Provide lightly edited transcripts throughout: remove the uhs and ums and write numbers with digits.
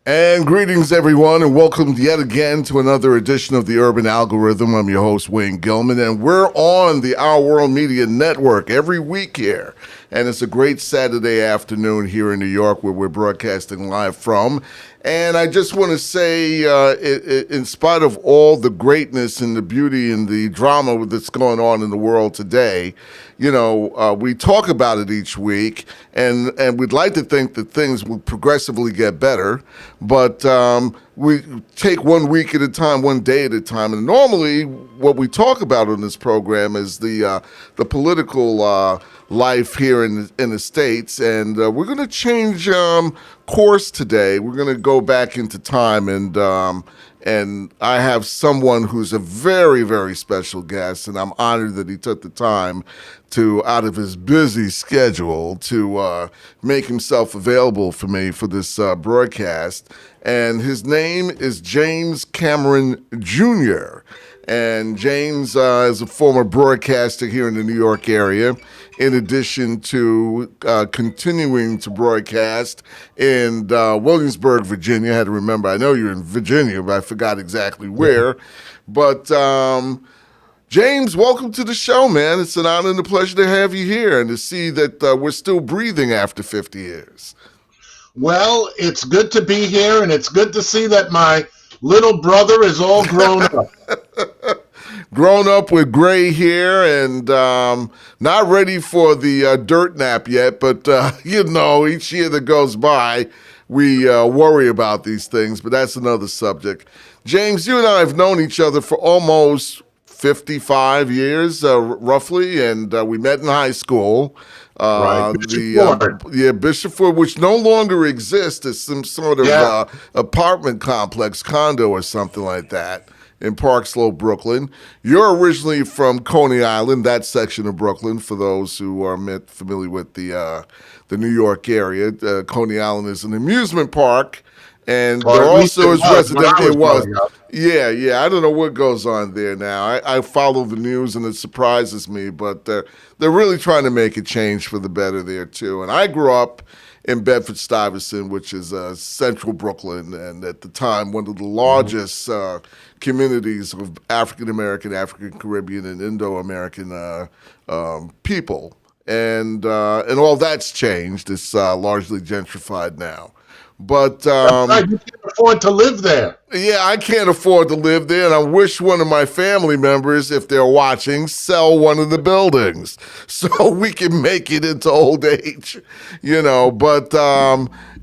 And greetings, everyone, and welcome yet again to another edition of the Urban Algorithm. I'm your host, Wayne Gilman, and we're on the Our World Media Network every week here. And it's a great Saturday afternoon here in New York where we're broadcasting live from. And I just want to say, in spite of all the greatness and the beauty and the drama that's going on in the world today, you know, we talk about it each week, and we'd like to think that things will progressively get better, but we take 1 week at a time, one day at a time. And normally what we talk about on this program is the political life here in the States, and we're going to change course today. We're going to go back into time, and I have someone who's a very, very special guest, and I'm honored that he took the time to, out of his busy schedule, to make himself available for me for this broadcast. And his name is James Cameron Jr., and James is a former broadcaster here in the New York area, in addition to continuing to broadcast in Williamsburg, Virginia. I had to remember, I know you're in Virginia, but I forgot exactly where. But James, welcome to the show, man. It's an honor and a pleasure to have you here and to see that we're still breathing after 50 years. Well, it's good to be here, and it's good to see that my little brother is all grown up. Grown up with gray hair and not ready for the dirt nap yet, but, you know, each year that goes by, we worry about these things, but that's another subject. James, you and I have known each other for almost 55 years, roughly, and we met in high school. Right. Bishop Ford, which no longer exists. It's some sort of apartment complex, condo or something like that in Park Slope, Brooklyn. You're originally from Coney Island, that section of Brooklyn, for those who are familiar with the New York area. Coney Island is an amusement park, and there also is residential. It was. Yeah. I don't know what goes on there now. I follow the news, and it surprises me, but they're really trying to make a change for the better there, too. And I grew up in Bedford-Stuyvesant, which is central Brooklyn, and at the time, one of the largest communities of African-American, African-Caribbean, and Indo-American people. And all that's changed. It's largely gentrified now. But you can't afford to live there. Yeah, I can't afford to live there, and I wish one of my family members, if they're watching, sell one of the buildings so we can make it into old age, you know. But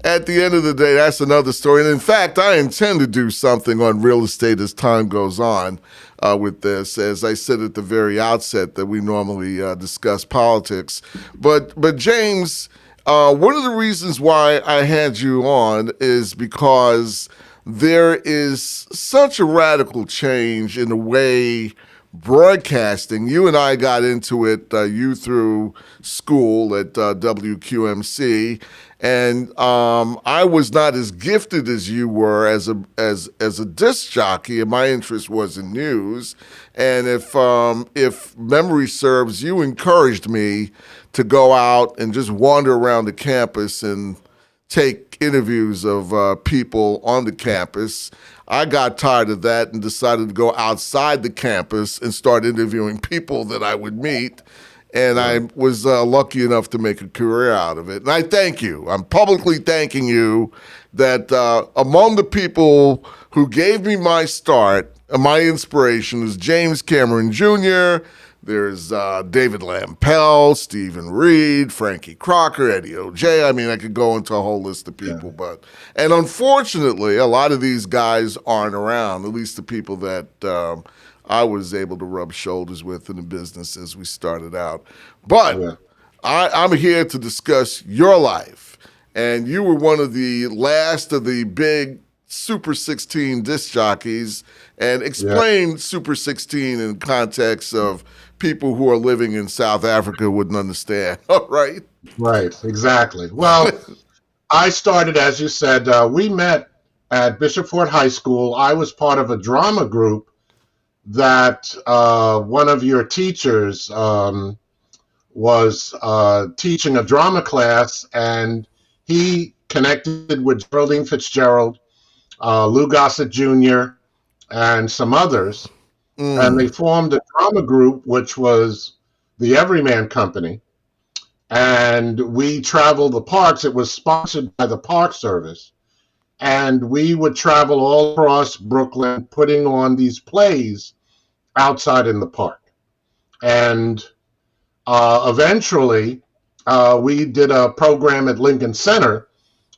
at the end of the day, that's another story. And in fact, I intend to do something on real estate as time goes on with this. As I said at the very outset, that we normally discuss politics. But James, one of the reasons why I had you on is because there is such a radical change in the way broadcasting. You and I got into it, you through school at WQMC, and I was not as gifted as you were as a disc jockey, and my interest was in news. And if memory serves, you encouraged me to go out and just wander around the campus and take interviews of people on the campus. I got tired of that and decided to go outside the campus and start interviewing people that I would meet. And I was lucky enough to make a career out of it. And I thank you. I'm publicly thanking you that among the people who gave me my start, my inspiration is James Cameron Jr., there's David Lampell, Stephen Reed, Frankie Crocker, Eddie O.J. I mean, I could go into a whole list of people. And unfortunately, a lot of these guys aren't around, at least the people that I was able to rub shoulders with in the business as we started out. But I'm here to discuss your life. And you were one of the last of the big Super 16 disc jockeys, and explain Super 16 in context of people who are living in South Africa wouldn't understand. All right. Right, exactly. Well, I started, as you said, we met at Bishop Ford High School. I was part of a drama group that one of your teachers was teaching a drama class, and he connected with Geraldine Fitzgerald Lou Gossett Jr., and some others. And they formed a drama group, which was the Everyman Company. And we traveled the parks. It was sponsored by the Park Service. And we would travel all across Brooklyn, putting on these plays outside in the park. And eventually, we did a program at Lincoln Center,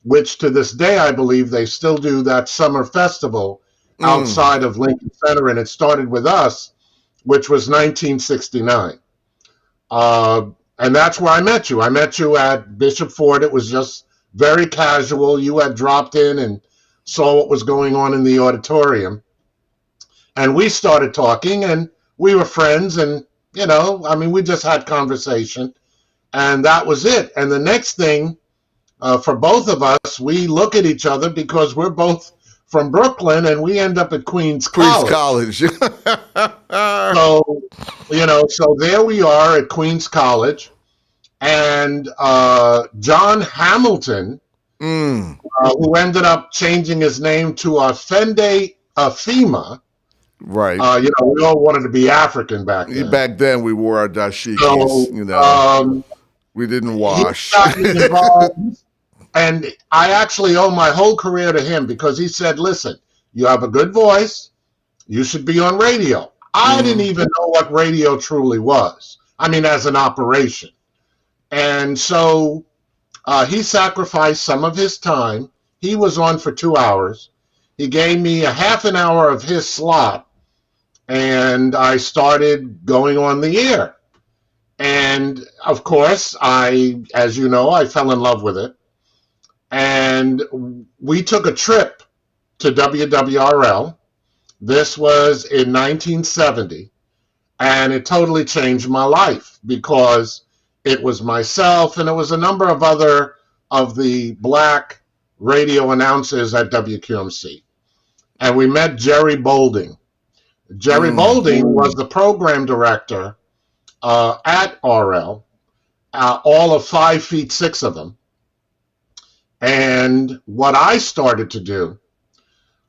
which to this day, I believe they still do that summer festival outside of Lincoln Center. And it started with us, which was 1969. And that's where I met you. I met you at Bishop Ford. It was just very casual. You had dropped in and saw what was going on in the auditorium. And we started talking, and we were friends. And, you know, I mean, we just had conversation. And that was it. And the next thing, for both of us, we look at each other because we're both from Brooklyn, and we end up at Queens College. So, you know, so there we are at Queens College, and John Hamilton, who ended up changing his name to Afende Afima. Right. You know, we all wanted to be African back then. Back then, we wore our dashikis. So, you know, we didn't wash. He got me involved. And I actually owe my whole career to him because he said, listen, you have a good voice. You should be on radio. I didn't even know what radio truly was. I mean, as an operation. And so he sacrificed some of his time. He was on for 2 hours. He gave me a half an hour of his slot. And I started going on the air. And, of course, as you know, I fell in love with it. And we took a trip to WWRL. This was in 1970. And it totally changed my life because it was myself and it was a number of other of the black radio announcers at WQMC. And we met Jerry Bolding. Jerry Bolding was the program director at RL, all of 5 feet 6 of them. And what I started to do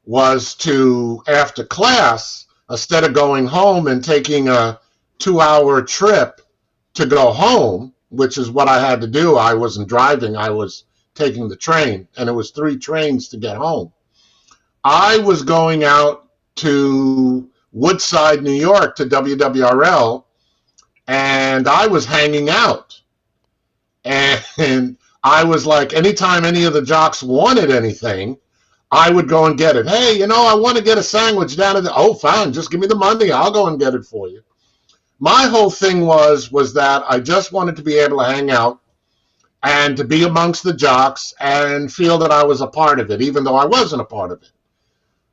was to, after class, instead of going home and taking a 2-hour trip to go home, which is what I had to do. I wasn't driving, I was taking the train, and it was 3 trains to get home. I was going out to Woodside, New York, to WWRL, and I was hanging out. And I was like, anytime any of the jocks wanted anything, I would go and get it. Hey, you know, I want to get a sandwich down at the, oh, fine, just give me the money. I'll go and get it for you. My whole thing was that I just wanted to be able to hang out and to be amongst the jocks and feel that I was a part of it, even though I wasn't a part of it.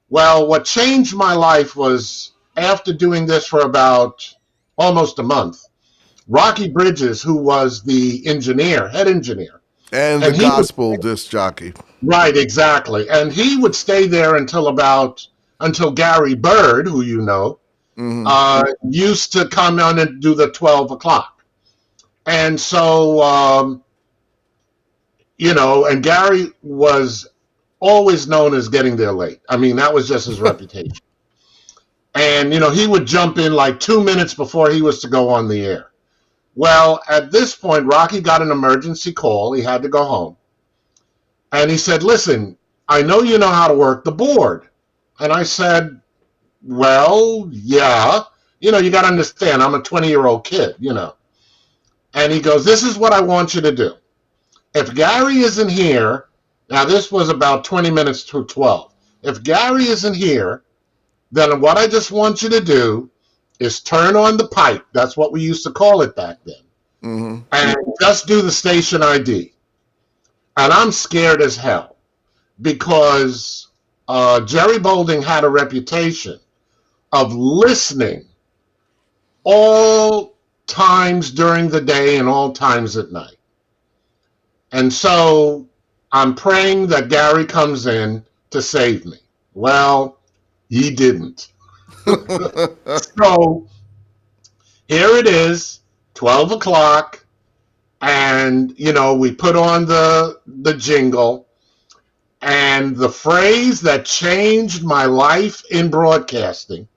Well, what changed my life was after doing this for about almost a month, Rocky Bridges, who was the engineer, head engineer. And the gospel disc jockey. Right, exactly. And he would stay there until Gary Bird, who you know, used to come on and do the 12 o'clock. And so, you know, and Gary was always known as getting there late. I mean, that was just his reputation. And, you know, he would jump in like 2 minutes before he was to go on the air. Well, at this point, Rocky got an emergency call. He had to go home. And he said, listen, I know you know how to work the board. And I said, well, yeah. You know, you got to understand, I'm a 20-year-old kid, you know. And he goes, this is what I want you to do. If Gary isn't here, now this was about 20 minutes to 12. If Gary isn't here, then what I just want you to do is turn on the pipe. That's what we used to call it back then. And just do the station ID. And I'm scared as hell because Jerry Bolding had a reputation of listening all times during the day and all times at night. And so I'm praying that Gary comes in to save me. Well, he didn't. So here it is, 12 o'clock, and, you know, we put on the jingle, And the phrase that changed my life in broadcasting,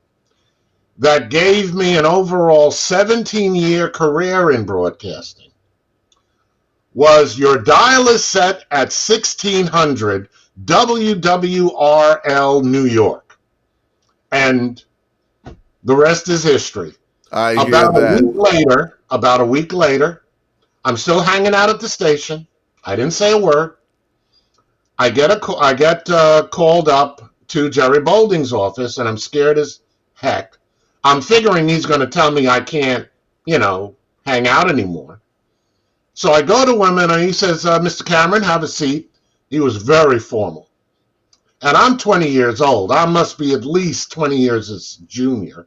that gave me an overall 17-year career in broadcasting, was your dial is set at 1600 WWRL New York. And the rest is history. I hear that. About a week later, I'm still hanging out at the station. I didn't say a word. I get called up to Jerry Bolding's office, and I'm scared as heck. I'm figuring he's going to tell me I can't, hang out anymore. So I go to him, and he says, Mr. Cameron, have a seat. He was very formal. And I'm 20 years old. I must be at least 20 years his junior.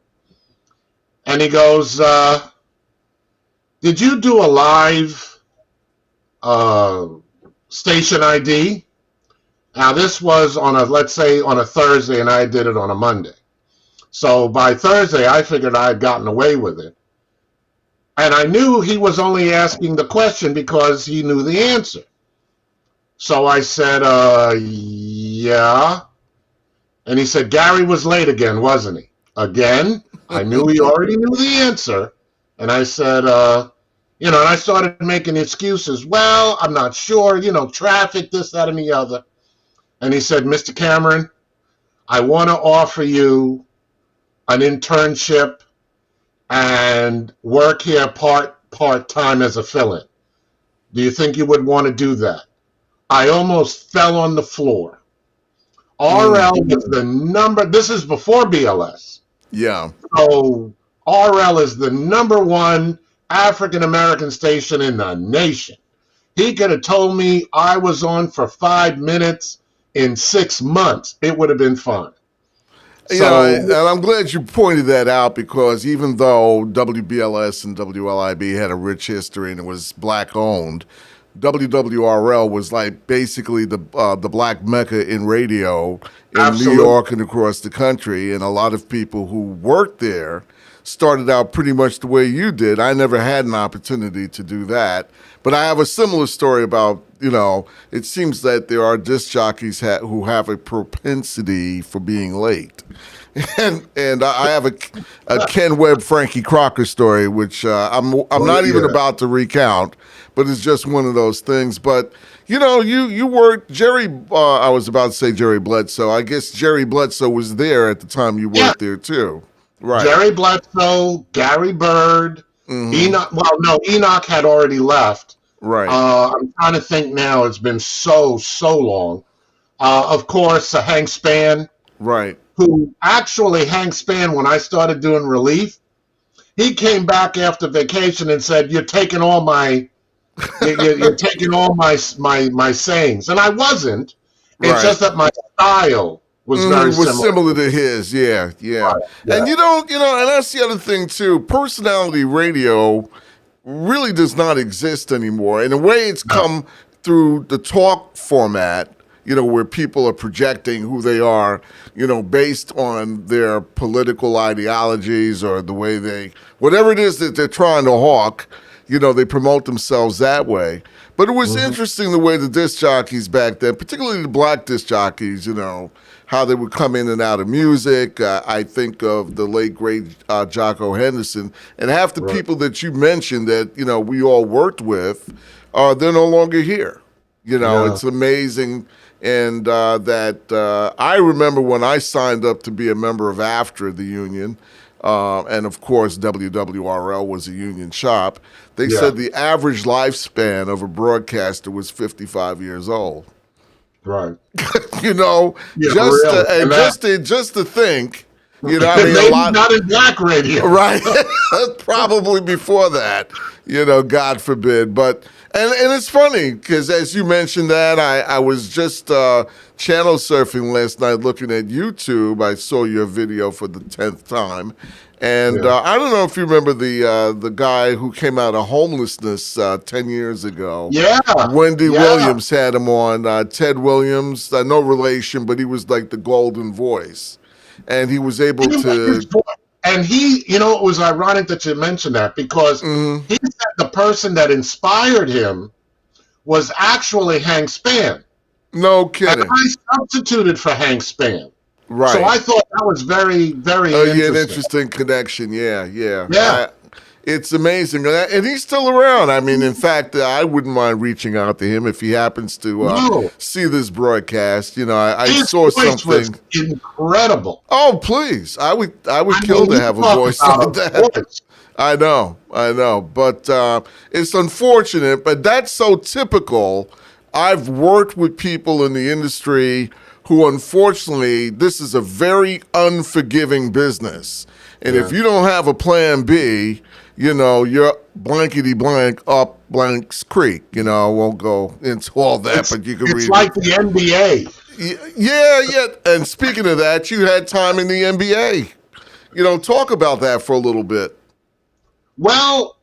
And he goes, did you do a live station ID? Now, this was on a Thursday, and I did it on a Monday. So by Thursday, I figured I had gotten away with it. And I knew he was only asking the question because he knew the answer. So I said, yeah. And he said, Gary was late again, wasn't he? Again? I knew he already knew the answer. And I said, and I started making excuses. Well, I'm not sure, traffic, this, that, and the other. And he said, Mr. Cameron, I want to offer you an internship and work here part-time as a fill-in. Do you think you would want to do that? I almost fell on the floor. RL was the number, this is before BLS. Yeah. So RL is the #1 African-American station in the nation. He could have told me I was on for 5 minutes in 6 months. It would have been fun. And I'm glad you pointed that out, because even though WBLS and WLIB had a rich history and it was black owned, WWRL was like basically the black mecca in radio in Absolutely. New York and across the country. And a lot of people who worked there started out pretty much the way you did. I never had an opportunity to do that. But I have a similar story about, it seems that there are disc jockeys who have a propensity for being late. And I have a Ken Webb, Frankie Crocker story, which I'm not even about to recount, but it's just one of those things. But, you worked, Jerry, I was about to say Jerry Bledsoe. I guess Jerry Bledsoe was there at the time you worked there too. Right. Jerry Bledsoe, Gary Bird, Enoch. Well, no, Enoch had already left. Right. I'm trying to think now. It's been so long. Of course, Hank Spann. Right. Who actually, Hank Spann, when I started doing relief, he came back after vacation and said, "You're taking all my, you're taking all my sayings," and I wasn't. It's just that my style was very similar to his. Yeah. Right, yeah. And and that's the other thing too. Personality radio really does not exist anymore. In a way, it's come through the talk format, where people are projecting who they are, based on their political ideologies or the way whatever it is that they're trying to hawk, they promote themselves that way. But it was interesting the way the disc jockeys back then, particularly the black disc jockeys, how they would come in and out of music. I think of the late, great Jocko Henderson. And half the people that you mentioned that, we all worked with, they're no longer here. It's amazing. And that I remember when I signed up to be a member of AFTRA, the union, and of course WWRL was a union shop, they said the average lifespan of a broadcaster was 55 years old. Right. Just to think, a lot, not in black radio. Right. Probably before that, God forbid. But and it's funny because as you mentioned that, I was just channel surfing last night looking at YouTube. I saw your video for the 10th time. And I don't know if you remember the guy who came out of homelessness 10 years ago. Yeah. Wendy Williams had him on. Ted Williams, no relation, but he was like the golden voice. And he was able to... And it was ironic that you mentioned that because he said the person that inspired him was actually Hank Spann. No And kidding. I substituted for Hank Spann. So Right. I thought that was very, very Oh, yeah, an interesting. interesting connection. Yeah, yeah. Yeah. It's amazing. And he's still around. I mean, in fact, I wouldn't mind reaching out to him if he happens to No, see this broadcast. You know, I his saw voice was something. incredible. Oh, please. I would I kill mean, to you have a talk voice about like a that. voice. I know. But it's unfortunate, but that's so typical. I've worked with people in the industry who, unfortunately, this is a very unforgiving business. And if Yeah. you don't have a plan B, you know, you're blankety blank up Blanks Creek. You know, I won't go into all that, but you can It's read like it. the NBA. Yeah. And speaking of that, you had time in the NBA. You know, talk about that for a little bit. Well,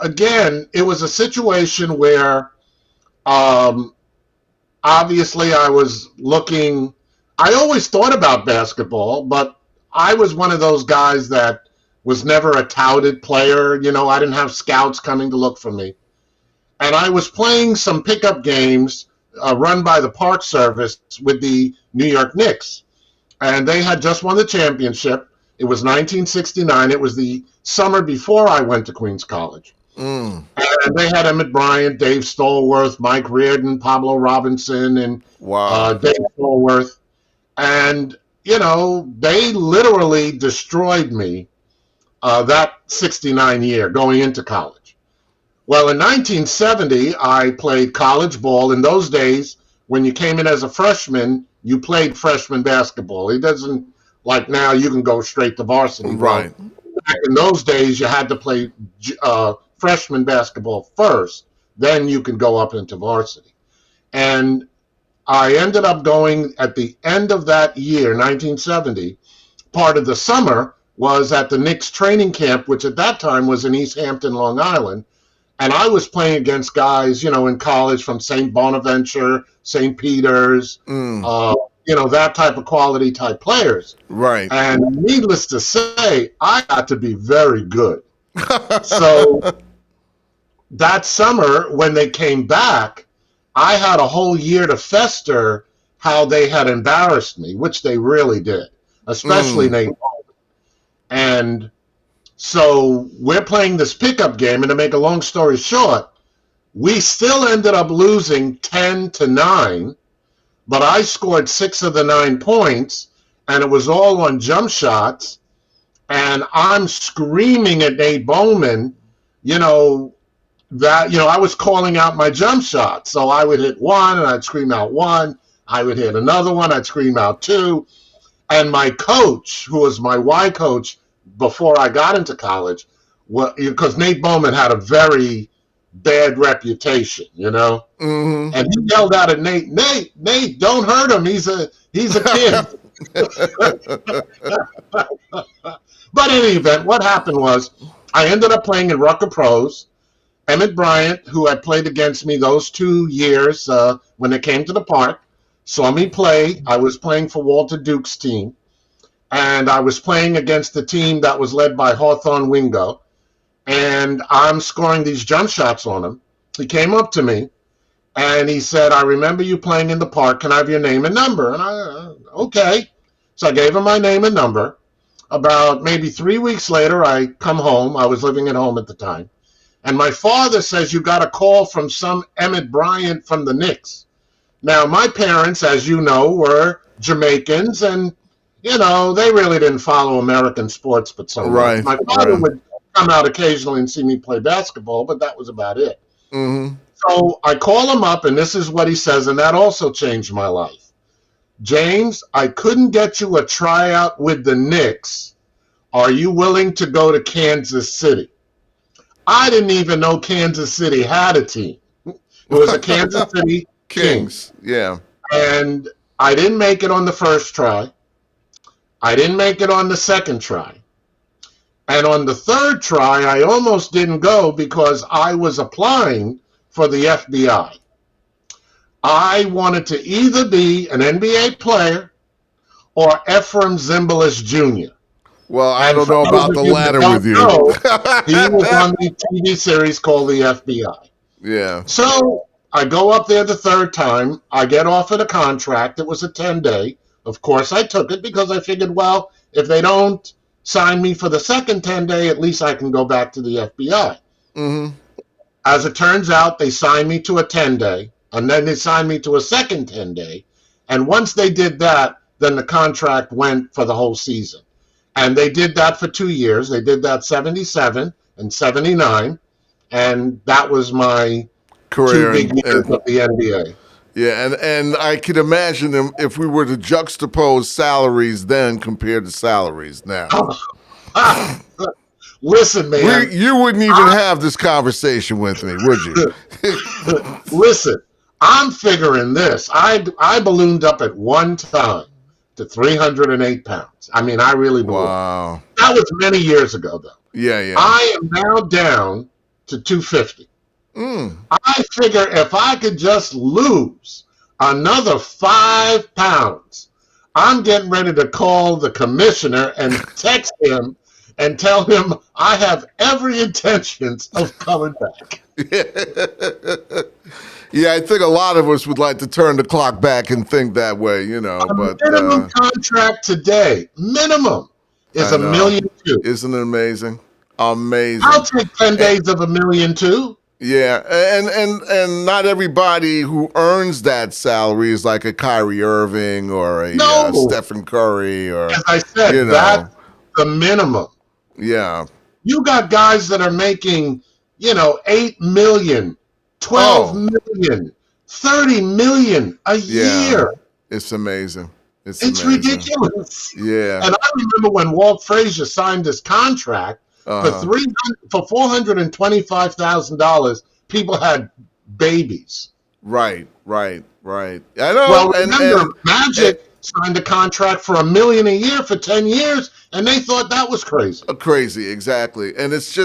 again, it was a situation where um, obviously I was looking. I always thought about basketball, but I was one of those guys that was never a touted player. You know, I didn't have scouts coming to look for me. And I was playing some pickup games run by the Park Service with the New York Knicks. And they had just won the championship. It was 1969. It was the summer before I went to Queens College. Mm, And they had Emmett Bryant, Dave Stallworth, Mike Reardon, Pablo Robinson, and wow. Dave Stallworth. And, you know, they literally destroyed me that 69 year going into college. Well, in 1970, I played college ball. In those days, when you came in as a freshman, you played freshman basketball. It doesn't like now you can go straight to varsity. Right. Well, back in those days, you had to play freshman basketball first, then you can go up into varsity. And I ended up going at the end of that year, 1970. Part of the summer was at the Knicks training camp, which at that time was in East Hampton, Long Island. And I was playing against guys, you know, in college from St. Bonaventure, St. Peter's, you know, that type of quality type players. Right. And needless to say, I got to be very good. So that summer, when they came back, I had a whole year to fester how they had embarrassed me, which they really did, especially Nate Baldwin. And so we're playing this pickup game, and to make a long story short, we still ended up losing 10-9, but I scored 6 of the 9 points, and it was all on jump shots, and I'm screaming at Nate Bowman, you know, that, you know, I was calling out my jump shots. So I would hit one, and I'd scream out one. I would hit another one, I'd scream out two. And my coach, who was my Y coach before I got into college, because Nate Bowman had a very bad reputation, you know. Mm-hmm. And he yelled out at Nate, don't hurt him. He's a kid. But in any event, what happened was I ended up playing in Rucker Pros. Emmett Bryant, who had played against me those 2 years when they came to the park, saw me play. I was playing for Walter Duke's team, and I was playing against the team that was led by Hawthorne Wingo, and I'm scoring these jump shots on him. He came up to me, and he said, I remember you playing in the park. Can I have your name and number? And I, okay. So I gave him my name and number. About maybe 3 weeks later, I come home. I was living at home at the time. And my father says, you got a call from some Emmett Bryant from the Knicks. Now, my parents, as you know, were Jamaicans, and, you know, they really didn't follow American sports but so much. My father would come out occasionally and see me play basketball, but that was about it. Mm-hmm. So I call him up, and this is what he says, and that also changed my life. James, I couldn't get you a tryout with the Knicks. Are you willing to go to Kansas City? I didn't even know Kansas City had a team. It was a Kansas City Kings. Yeah. And I didn't make it on the first try. I didn't make it on the second try. And on the third try, I almost didn't go because I was applying for the FBI. I wanted to either be an NBA player or Ephraim Zimbalist Jr. Well, I don't know about the latter with you. He was on the TV series called The FBI. Yeah. So I go up there the third time. I get offered a contract. It was a 10-day. Of course, I took it because I figured, well, if they don't sign me for the second 10-day, at least I can go back to the FBI. Mm-hmm. As it turns out, they signed me to a 10-day, and then they signed me to a second 10-day. And once they did that, then the contract went for the whole season. And they did that for 2 years. They did that 77 and 79. And that was my career 2 big years of the NBA. Yeah, and I could imagine them if we were to juxtapose salaries then compared to salaries now. Listen, man. You wouldn't even have this conversation with me, would you? Listen, I'm figuring this. I ballooned up at one time to 308 pounds. I mean, I really ballooned. Wow. That was many years ago, though. Yeah. I am now down to 250. I figure if I could just lose another 5 pounds, I'm getting ready to call the commissioner and text him and tell him I have every intentions of coming back. Yeah, I think a lot of us would like to turn the clock back and think that way, But minimum contract today, minimum, is $1.2 million. Isn't it amazing? Amazing. I'll take 10 days of $1.2 million. Yeah, and not everybody who earns that salary is like a Kyrie Irving or a Stephen Curry or. As I said, that's the minimum. Yeah. You got guys that are making, $8 million, $12 million, $30 million a year. It's amazing. It's amazing. Ridiculous. Yeah. And I remember when Walt Frazier signed this contract. For $425,000, people had babies. Right. I know. Well, remember, Magic signed a contract for $1 million a year for 10 years, and they thought that was crazy. Crazy, exactly. And it's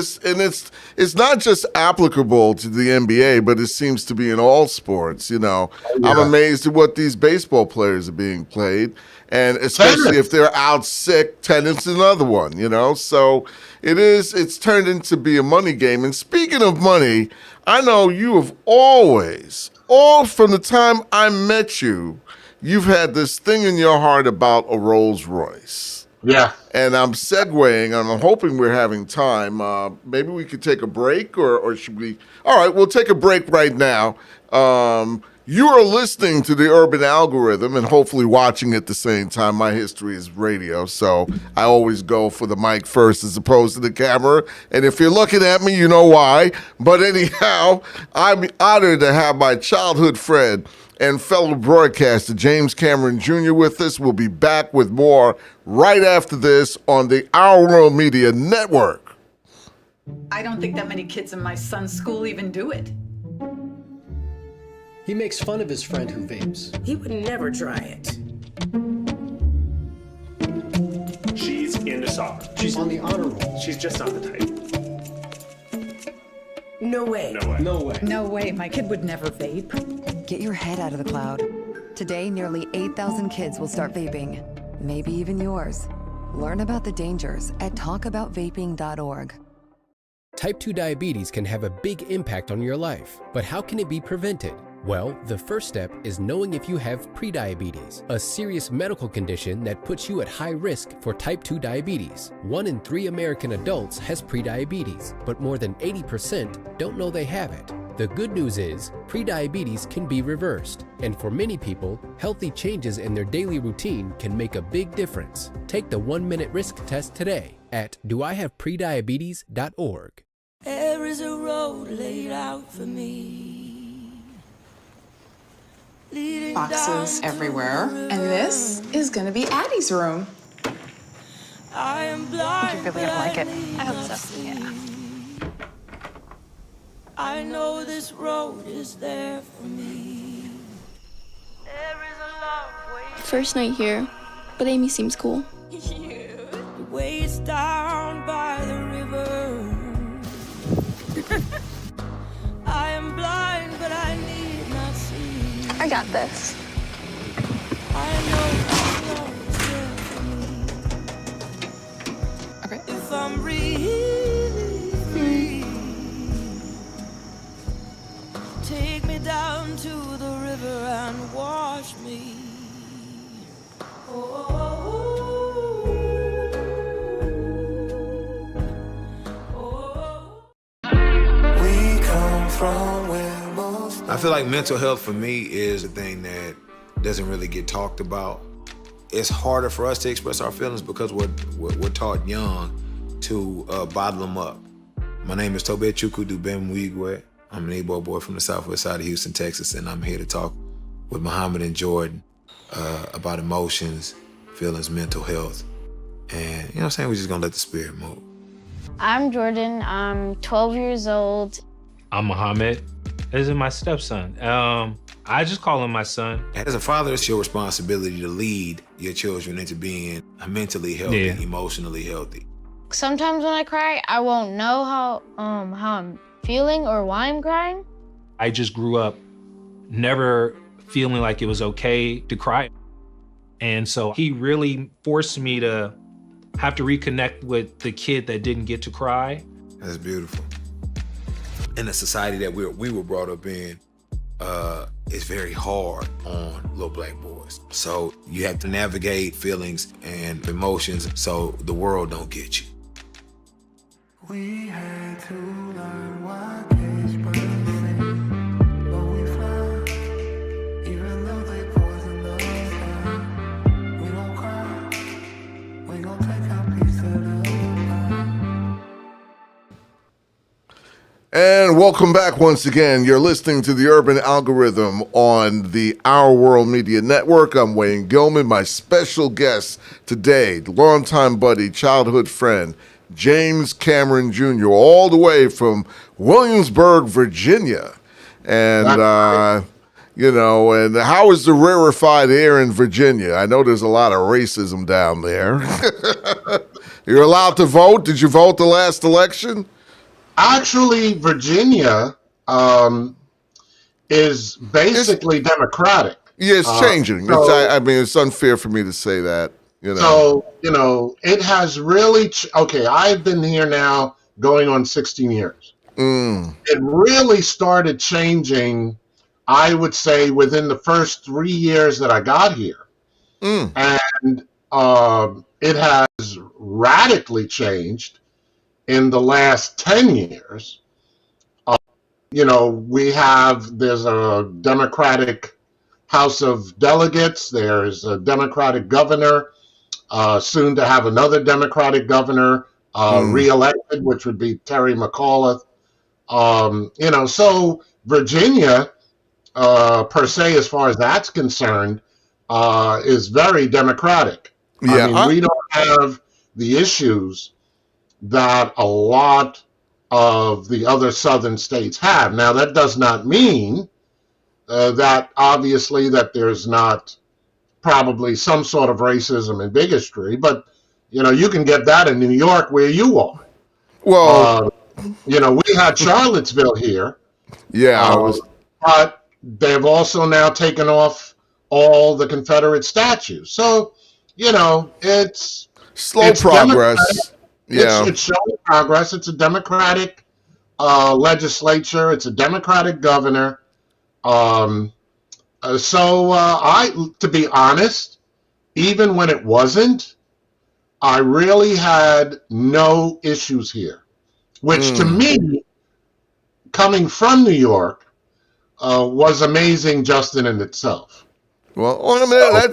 not just applicable to the NBA, but it seems to be in all sports. I'm amazed at what these baseball players are being paid. And especially if they're out sick, tennis is another one, So it's turned into be a money game. And speaking of money, I know you have always, all from the time I met you, you've had this thing in your heart about a Rolls Royce. Yeah. And I'm segueing, and I'm hoping we're having time. Maybe we could take a break, or should we? All right, we'll take a break right now. You are listening to the Urban Algorithm and hopefully watching at the same time. My history is radio, so I always go for the mic first as opposed to the camera. And if you're looking at me, you know why. But anyhow, I'm honored to have my childhood friend and fellow broadcaster James Cameron Jr. with us. We'll be back with more right after this on the Our World Media Network. I don't think that many kids in my son's school even do it. He makes fun of his friend who vapes. He would never try it. She's into soccer. She's on the honor roll. She's just not the type. No way. No way. No way. No way, my kid would never vape. Get your head out of the cloud. Today, nearly 8,000 kids will start vaping. Maybe even yours. Learn about the dangers at talkaboutvaping.org. Type 2 diabetes can have a big impact on your life, but how can it be prevented? Well, the first step is knowing if you have prediabetes, a serious medical condition that puts you at high risk for type 2 diabetes. 1 in 3 American adults has prediabetes, but more than 80% don't know they have it. The good news is, prediabetes can be reversed, and for many people, healthy changes in their daily routine can make a big difference. Take the 1-minute risk test today at doihaveprediabetes.org. There is a road laid out for me. Boxes everywhere. And this is gonna be Addie's room. I am blind, think you're really gonna like it. I hope so. Yeah. I know this road is there for me. There is a long way. First night here, but Amy seems cool. The ways down by the river. I am blind, but I need not see. I got this. I know this road is there for me. Okay. If I'm really free, take me down I feel like mental health for me is a thing that doesn't really get talked about. It's harder for us to express our feelings because we're taught young to bottle them up. My name is Tobe Chukwudu Bemwigwe. I'm an Igbo boy from the southwest side of Houston, Texas, and I'm here to talk with Muhammad and Jordan about emotions, feelings, mental health. And, you know what I'm saying, we're just gonna let the spirit move. I'm Jordan, I'm 12 years old. I'm Muhammad. This is my stepson. I just call him my son. As a father, it's your responsibility to lead your children into being mentally healthy, emotionally healthy. Sometimes when I cry, I won't know how I'm feeling or why I'm crying. I just grew up never feeling like it was okay to cry. And so he really forced me to have to reconnect with the kid that didn't get to cry. That's beautiful. In the society that we were brought up in, it's very hard on little black boys. So you have to navigate feelings and emotions so the world don't get you. We had to learn what is perfect, but we fly, even though they poison us down. We don't cry, we gon' take our piece of the pie. And welcome back once again. You're listening to the Urban Algorithm on the Our World Media Network. I'm Wayne Gilman. My special guest today, longtime buddy, childhood friend, James Cameron Jr., all the way from Williamsburg, Virginia. And, and how is the rarefied air in Virginia? I know there's a lot of racism down there. You're allowed to vote? Did you vote the last election? Actually, Virginia is basically Democratic. Yeah, it's changing. It's unfair for me to say that. So, it has really, I've been here now going on 16 years. It really started changing, I would say, within the first 3 years that I got here. And it has radically changed in the last 10 years. There's a Democratic House of Delegates, there's a Democratic governor, soon to have another Democratic governor reelected, which would be Terry McAuliffe. So Virginia, per se, as far as that's concerned, is very Democratic. Yeah, we don't have the issues that a lot of the other southern states have. Now, that does not mean that obviously that there's not probably some sort of racism and bigotry, but you can get that in New York where you are. Well, we had Charlottesville here. Yeah, but they've also now taken off all the Confederate statues. So, it's slow progress. It's showing progress. It's a Democratic legislature. It's a Democratic governor. To be honest, even when it wasn't, I really had no issues here, which to me, coming from New York, was amazing just in itself. Well,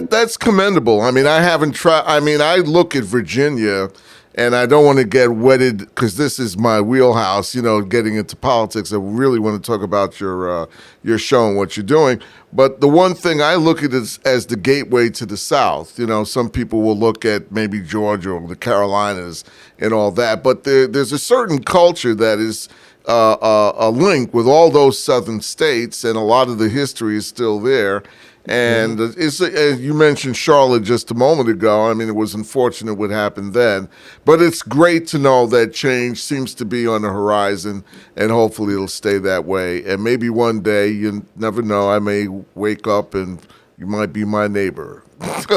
that's commendable. I mean, I haven't tried. I mean, I look at Virginia, and I don't want to get wedded because this is my wheelhouse. Getting into politics. I really want to talk about your show and what you're doing. But the one thing I look at is as the gateway to the South. Some people will look at maybe Georgia or the Carolinas and all that. But there's a certain culture that is a link with all those southern states, and a lot of the history is still there. And as you mentioned Charlotte just a moment ago, I mean, it was unfortunate what happened then. But it's great to know that change seems to be on the horizon, and hopefully it'll stay that way. And maybe one day, you never know, I may wake up and you might be my neighbor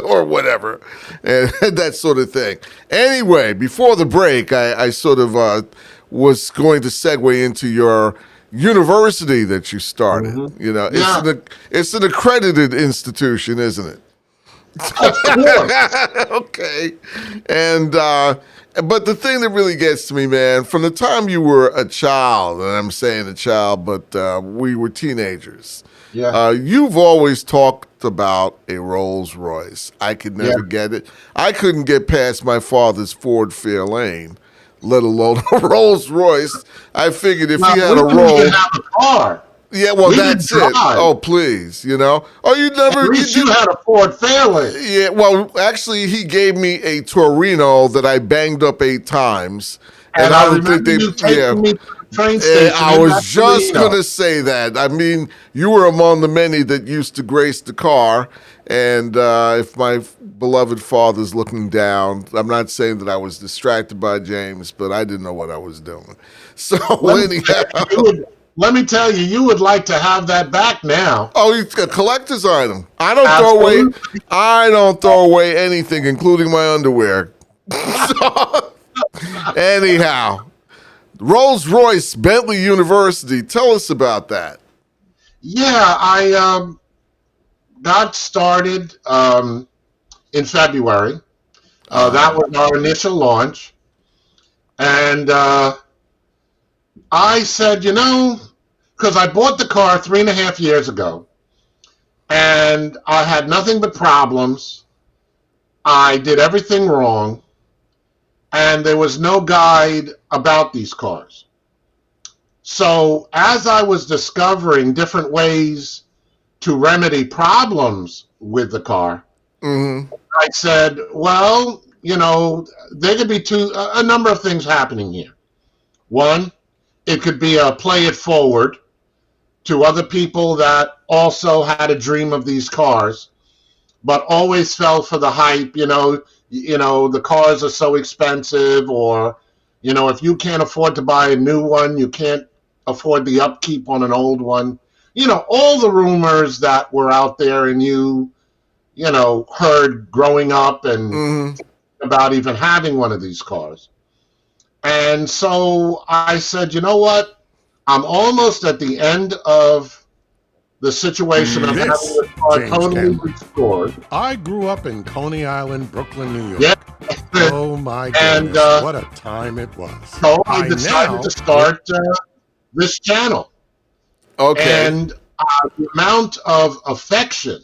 or whatever, and that sort of thing. Anyway, before the break, I sort of was going to segue into your university that you started. It's an accredited institution, isn't it? Of course. Okay. And But the thing that really gets to me, man, from the time you were a child, and I'm saying a child, but we were teenagers. Yeah. You've always talked about a Rolls Royce. I could never get it. I couldn't get past my father's Ford Fairlane, let alone a Rolls Royce. I figured if he had a Rolls, have a car. Yeah, well, that's it. Oh, please, Oh, you never. At least you had a Ford Fairlane. Yeah, well, actually, he gave me a Torino that I banged up 8 times, and I don't think they. Me to the train station I was just gonna say that. I mean, you were among the many that used to grace the car, and if my beloved father's looking down, I'm not saying that I was distracted by James, but I didn't know what I was doing. So let me tell you, you would like to have that back now. Oh, it's a collector's item. I don't throw away anything, including my underwear. Anyhow, Rolls Royce, Bentley University. Tell us about that. Yeah, I got started in February. That was our initial launch. And I said, because I bought the car 3.5 years ago, and I had nothing but problems. I did everything wrong, and there was no guide about these cars. So as I was discovering different ways to remedy problems with the car, I said, well, there could be a number of things happening here. One, it could be a play it forward to other people that also had a dream of these cars, but always fell for the hype. The cars are so expensive, or if you can't afford to buy a new one, you can't afford the upkeep on an old one. All the rumors that were out there, and you heard growing up and about even having one of these cars. And so I said, you know what? I'm almost at the end of the situation of having the car totally restored. I grew up in Coney Island, Brooklyn, New York. Yeah. Oh my goodness, what a time it was. So I decided to start this channel. Okay. And the amount of affection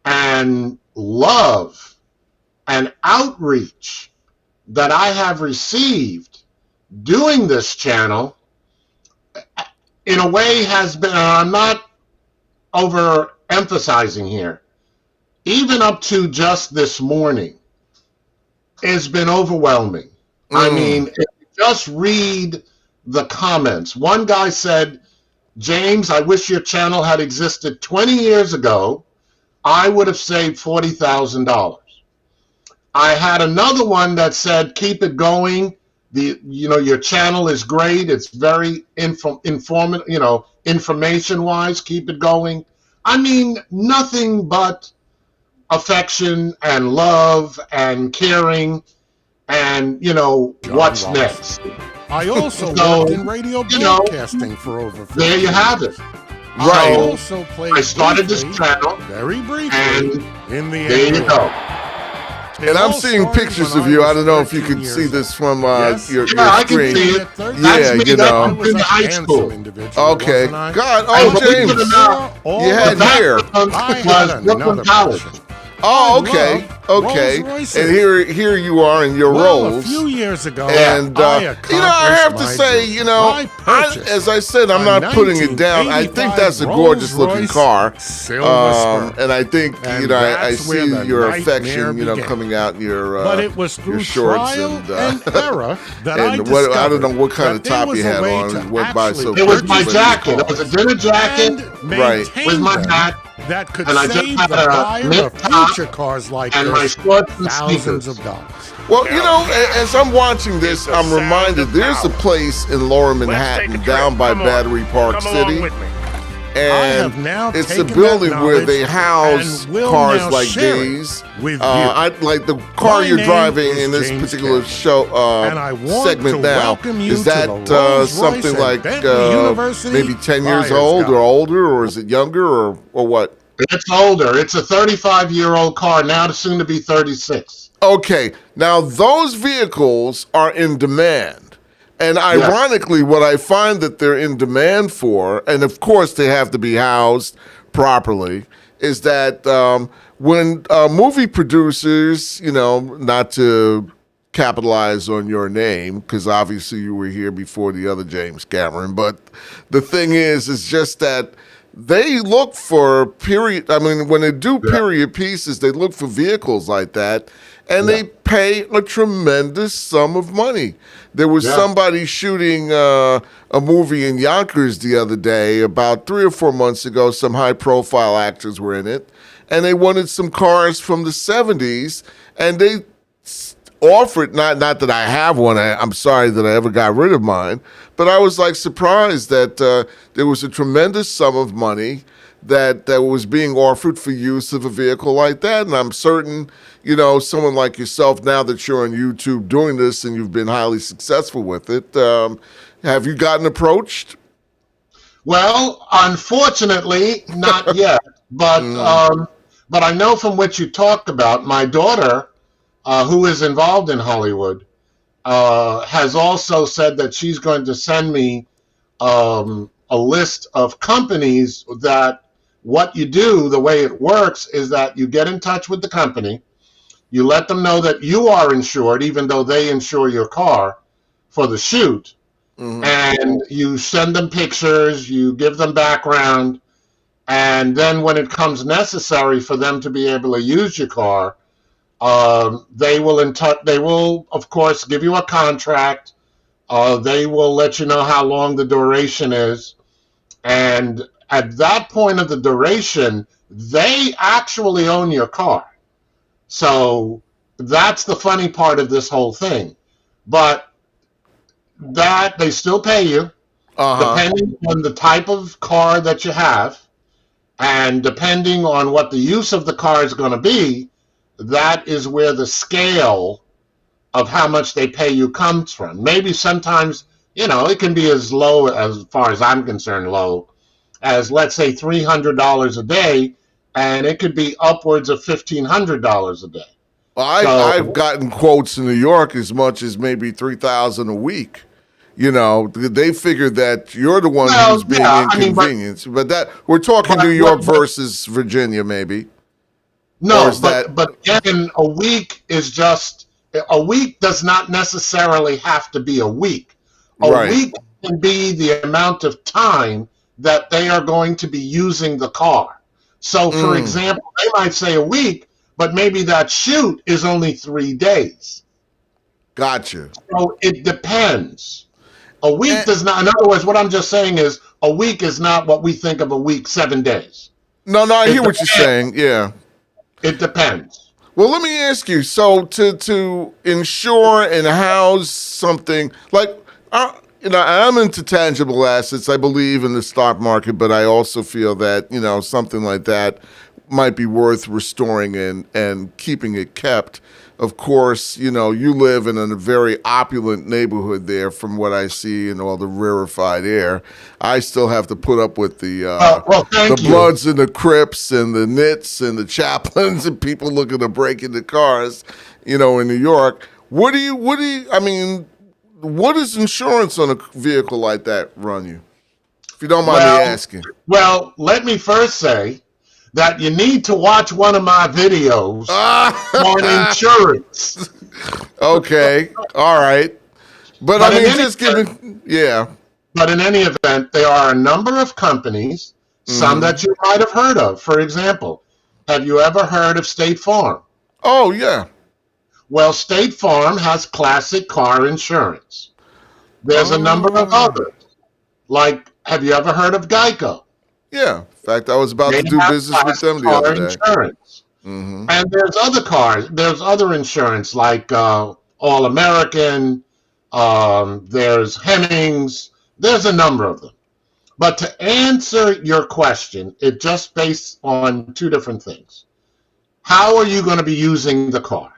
and love and outreach that I have received doing this channel, in a way, has been, I'm not overemphasizing here, even up to just this morning, has been overwhelming. I mean, if you just read the comments. One guy said, James, I wish your channel had existed 20 years ago. I would have saved $40,000. I had another one that said, keep it going. Your channel is great. It's very informative, information-wise. Keep it going. I mean, nothing but affection and love and caring and, what's Ross. next. I also worked in radio broadcasting for over 50 There you have it. Right. I started this channel. Very briefly. And in the there you go. And I'm seeing pictures of you. I don't know if you can see this from your screen. I can see it. Yeah, in high school. Okay. God, James, you had hair. Brooklyn College. Oh, okay. And here you are in your roles. A few years ago, and I have to say, as I said, I'm not putting it down. I think that's a gorgeous looking car, and I think I see your affection, coming out in your but it was through shorts and error that I I don't know what kind of top you had on. It went by so quickly. It was my jacket. It was a dinner jacket, right, with my hat. That could and save the buyer of future cars like and this thousands of dollars. Well, as I'm watching this, I'm reminded there's a place in Lower Manhattan down by Battery Park City. And it's a building where they house cars like these. Like the car you're driving in this particular show segment now. Is that something like maybe 10 years old or older, or is it younger, or what? It's older. It's a 35-year-old car, now soon to be 36. Okay, now those vehicles are in demand. And ironically, what I find that they're in demand for, and of course they have to be housed properly, is that when movie producers, not to capitalize on your name, because obviously you were here before the other James Cameron, but the thing is just that they look for when they do period pieces, they look for vehicles like that, and they pay a tremendous sum of money. There was somebody shooting a movie in Yonkers the other day, about 3 or 4 months ago. Some high-profile actors were in it, and they wanted some cars from the 70s, and they offered, not that I have one, I'm sorry that I ever got rid of mine, but I was surprised that there was a tremendous sum of money that was being offered for use of a vehicle like that. And I'm certain, someone like yourself, now that you're on YouTube doing this and you've been highly successful with it, have you gotten approached? Well, unfortunately, not yet. But I know from what you talked about, my daughter, who is involved in Hollywood, has also said that she's going to send me a list of companies that what you do, the way it works, is that you get in touch with the company, you let them know that you are insured, even though they insure your car for the shoot, and you send them pictures, you give them background, and then when it comes necessary for them to be able to use your car, they will, of course, give you a contract. They will let you know how long the duration is. And at that point of the duration, they actually own your car. So that's the funny part of this whole thing. But that they still pay you, depending on the type of car that you have, and depending on what the use of the car is going to be. That is where the scale of how much they pay you comes from. Maybe sometimes, it can be as low, as far as I'm concerned, low, as let's say $300 a day, and it could be upwards of $1,500 a day. Well, I've gotten quotes in New York as much as maybe $3,000 a week. They figure that you're the one who's being inconvenienced. But that we're talking New York versus Virginia, maybe. No, but again, a week does not necessarily have to be a week. A week can be the amount of time that they are going to be using the car. So, for example, they might say a week, but maybe that shoot is only 3 days. Gotcha. So it depends. A week does not, in other words, what I'm just saying is a week is not what we think of a week, 7 days. No, I hear what you're saying, yeah. It depends. Well, let me ask you. So to insure and house something I'm into tangible assets. I believe in the stock market, but I also feel that something like that might be worth restoring and keeping it kept. Of course, you live in a very opulent neighborhood there from what I see and all the rarefied air. I still have to put up with the Bloods and the Crips and the Nits and the Chaplains and people looking to break into cars, in New York. What does insurance on a vehicle like that run you? If you don't mind me asking. Well, let me first say that you need to watch one of my videos on insurance. Okay, all right. But I mean, just giving, But in any event, there are a number of companies, some that you might have heard of. For example, have you ever heard of State Farm? Oh, yeah. Well, State Farm has classic car insurance. There's a number of others. Like, have you ever heard of Geico? Yeah. In fact, I was about to do business with them the other day. Insurance. And there's other cars. There's other insurance like All American. There's Hemmings. There's a number of them. But to answer your question, it just based on two different things. How are you going to be using the car?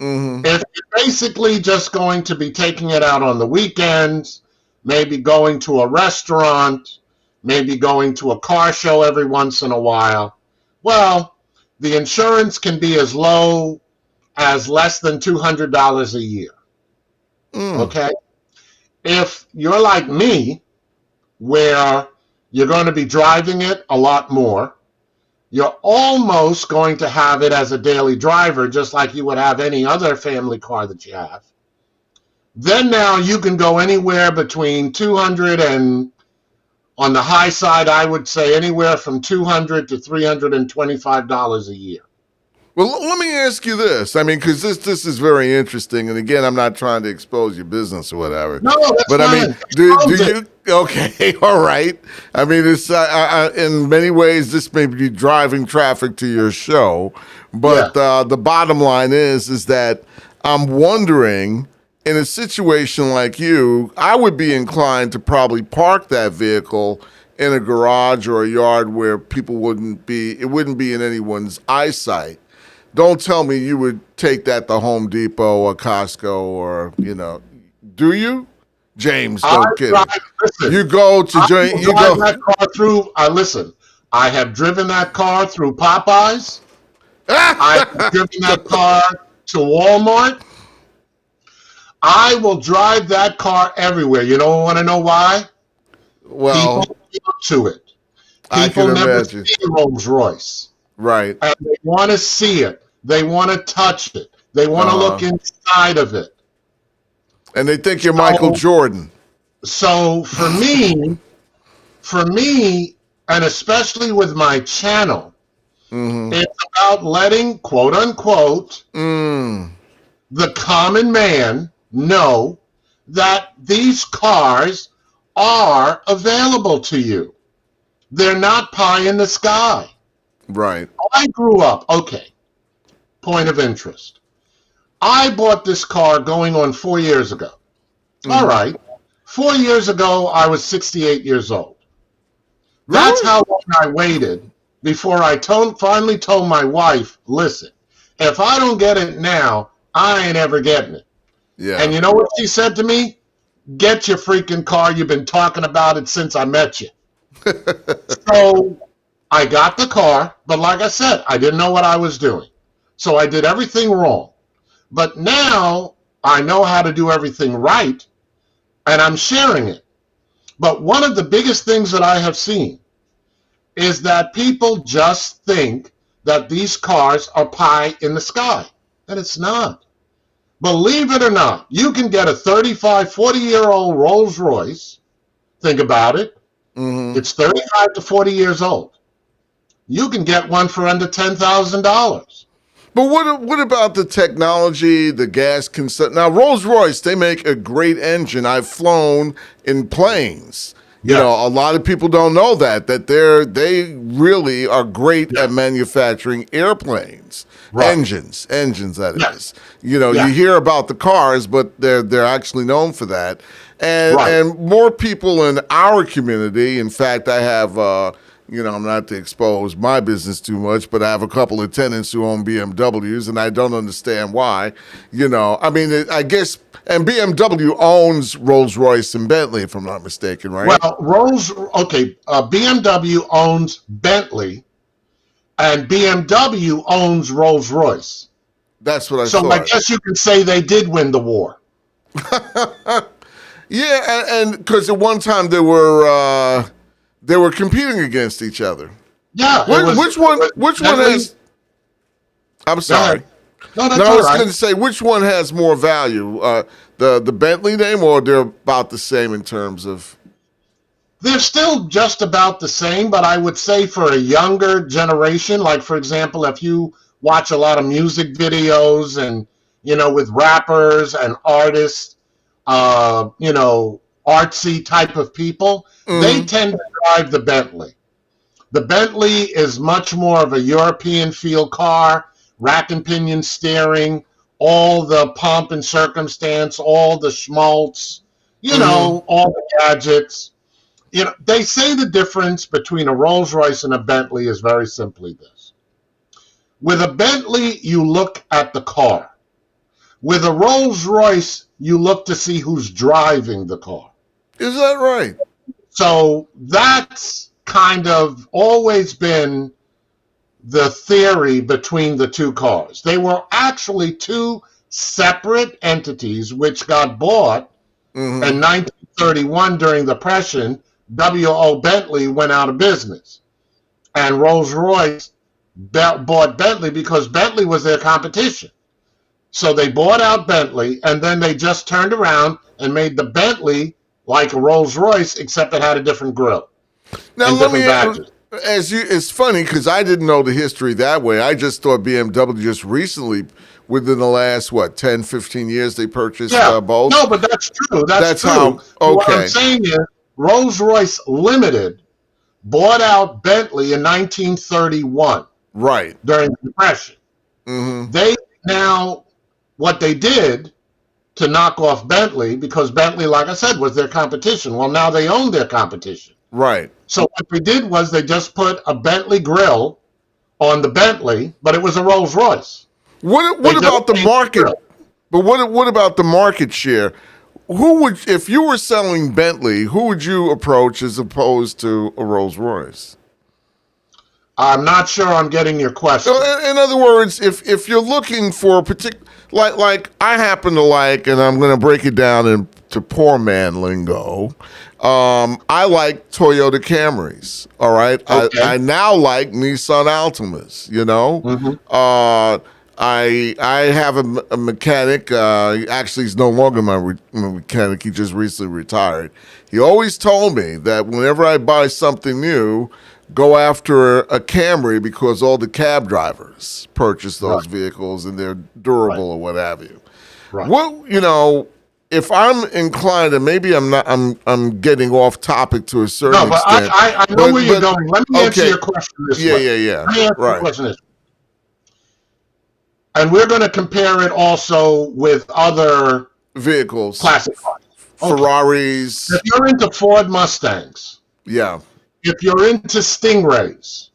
If you're basically just going to be taking it out on the weekends, maybe going to a restaurant, maybe going to a car show every once in a while, Well, the insurance can be as low as less than $200 a year. Okay? If you're like me, where you're going to be driving it a lot more, you're almost going to have it as a daily driver, just like you would have any other family car that you have. Then now you can go anywhere between 200 and, on the high side, I would say anywhere from $200 to $325 a year. Well, let me ask you this. I mean, because this is very interesting, and again, I'm not trying to expose your business or whatever. No, that's but fine. I mean, do you? Okay, all right. I mean, it's in many ways this may be driving traffic to your show, but the bottom line is that I'm wondering, in a situation like you, I would be inclined to probably park that vehicle in a garage or a yard where people wouldn't be in anyone's eyesight. Don't tell me you would take that to Home Depot or Costco or, do you? James, don't kid me. You go to that car through. Listen, I have driven that car through Popeyes. I have driven that car to Walmart. I will drive that car everywhere. You don't want to know why? Well, people look to it. I People can never imagine. see Rolls Royce. Right. And they want to see it. They want to touch it. They want to look inside of it. And they think you're Michael Jordan. So for me, and especially with my channel, it's about letting, quote unquote, the common man know that these cars are available to you. They're not pie in the sky. Right. I grew up, point of interest. I bought this car going on 4 years ago. All right. 4 years ago, I was 68 years old. That's how long I waited before I finally told my wife, listen, if I don't get it now, I ain't ever getting it. Yeah. And you know what she said to me? Get your freaking car. You've been talking about it since I met you. So I got the car, but like I said, I didn't know what I was doing. So I did everything wrong. But now I know how to do everything right, and I'm sharing it. But one of the biggest things that I have seen is that people just think that these cars are pie in the sky, and it's not. Believe it or not, you can get a 35, 40-year-old Rolls Royce. Think about it. It's 35 to 40 years old. You can get one for under $10,000. But what about the technology, the gas consumption? Now, Rolls-Royce, they make a great engine. I've flown in planes. You know, a lot of people don't know that they really are great at manufacturing airplanes, engines, that is. You know, you hear about the cars, but they're actually known for that. And more people in our community, in fact, I have I'm not to expose my business too much, but I have a couple of tenants who own BMWs, and I don't understand why. I mean, I guess, and BMW owns Rolls-Royce and Bentley, if I'm not mistaken, right? Well, BMW owns Bentley, and BMW owns Rolls-Royce. That's what I thought. So I guess you can say they did win the war. Yeah, and because at one time they were competing against each other. Yeah. Which one has? I'm sorry. No, that's I was going to say, which one has more value? The Bentley name, or they're about the same in terms of? They're still just about the same, but I would say for a younger generation, like for example, if you watch a lot of music videos and with rappers and artists, artsy type of people, they tend to drive the Bentley. The Bentley is much more of a European feel car, rack and pinion steering, all the pomp and circumstance, all the schmaltz, all the gadgets. They say the difference between a Rolls Royce and a Bentley is very simply this. With a Bentley, you look at the car. With a Rolls Royce, you look to see who's driving the car. Is that right? So that's kind of always been the theory between the two cars. They were actually two separate entities which got bought in 1931 during the Depression. W.O. Bentley went out of business, and Rolls-Royce bought Bentley because Bentley was their competition. So they bought out Bentley, and then they just turned around and made the Bentley like a Rolls-Royce, except it had a different grille. Now let me it's funny because I didn't know the history that way. I just thought BMW just recently, within the last 10, 15 years, they purchased both. No, but that's true. That's true. How, okay. What I'm saying is Rolls-Royce Limited bought out Bentley in 1931. Right. During the Depression. They now, what they did to knock off Bentley, because Bentley, like I said, was their competition. Well, now they own their competition. Right. So what they did was they just put a Bentley grille on the Bentley, but it was a Rolls-Royce. What about the market? But what about the market share? Who would, if you were selling Bentley, who would you approach as opposed to a Rolls-Royce? I'm not sure I'm getting your question. In other words, if you're looking for a particular, like I happen to like, and I'm going to break it down into poor man lingo, I like Toyota Camrys, all right? Okay. I now like Nissan Altimas, you know? I have a mechanic, actually he's no longer my mechanic, he just recently retired. He always told me that whenever I buy something new, go after a Camry because all the cab drivers purchase those vehicles and they're durable or what have you. Right. What, you know, if I'm inclined, and maybe I'm getting off topic to a certain extent. No, but I know where you're going. Let me answer your question this way. Yeah. Let me answer your question this way. And we're going to compare it also with other vehicles, classic cars. Ferraris. If you're into Ford Mustangs. Yeah. If you're into Stingrays,